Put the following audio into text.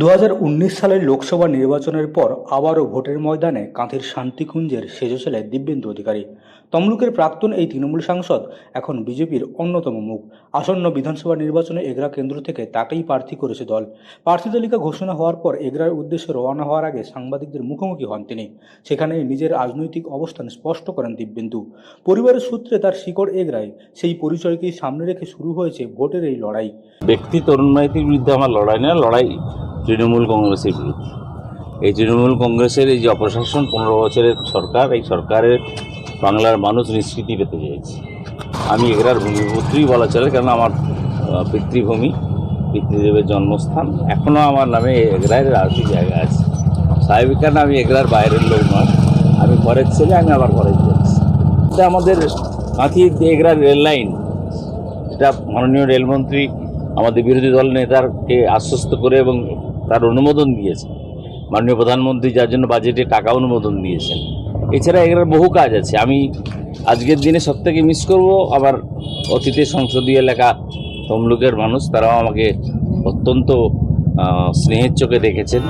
2019 সালের লোকসভা নির্বাচনের পর আবারও ভোটের ময়দানে কাঁথির শান্তিকুঞ্জের সেজে ছেলে দিব্যেন্দু অধিকারী। তমলুকের প্রাক্তন এই তৃণমূল সাংসদ এখন বিজেপির অন্যতম মুখ। আসন্ন বিধানসভা নির্বাচনে এগরা কেন্দ্র থেকে তাকেই প্রার্থী করেছে দল। প্রার্থী তালিকা ঘোষণা হওয়ার পর এগরার উদ্দেশ্যে রওনা হওয়ার আগে সাংবাদিকদের মুখোমুখি হন তিনি। সেখানে নিজের রাজনৈতিক অবস্থান স্পষ্ট করেন দিব্যেন্দু। পরিবারের সূত্রে তার শিকড় এগরাই, সেই পরিচয়কেই সামনে রেখে শুরু হয়েছে ভোটের এই লড়াই। ব্যক্তি তরুণ মাইতির বিরুদ্ধে আমার লড়াই না, লড়াই তৃণমূল কংগ্রেসের বিরুদ্ধে। এই তৃণমূল কংগ্রেসের এই যে অপশাসন, 15 বছরের সরকার, এই সরকারের বাংলার মানুষ নিষ্কৃতি পেতে চেয়েছে। আমি এগরার ভূমিপুত্রই বলা চলে, কারণ আমার পিতৃভূমি, পিতৃদেবের জন্মস্থান। এখনও আমার নামে এগরার রাজনৈতিক জায়গা আছে। স্বাভাবিক, কারণ আমি এগরার বাইরের লোক নয়, আমি ঘরের ছেলে, আমি আবার ঘরের যাচ্ছি। এটা আমাদের কাঁথি এগরার রেল লাইন, এটা মাননীয় রেলমন্ত্রী আমাদের বিরোধী দল নেতাকে আশ্বস্ত করে এবং তার অনুমোদন দিয়েছেন। মাননীয় প্রধানমন্ত্রী যার জন্য বাজেটে টাকা অনুমোদন দিয়েছেন। এছাড়া এগুলোর বহু কাজ আছে। আমি আজকের দিনে সবথেকে মিস করব আবার অতীতে সংসদীয় এলাকা তমলুকের মানুষ, তারাও আমাকে অত্যন্ত স্নেহের চোখে দেখেছেন।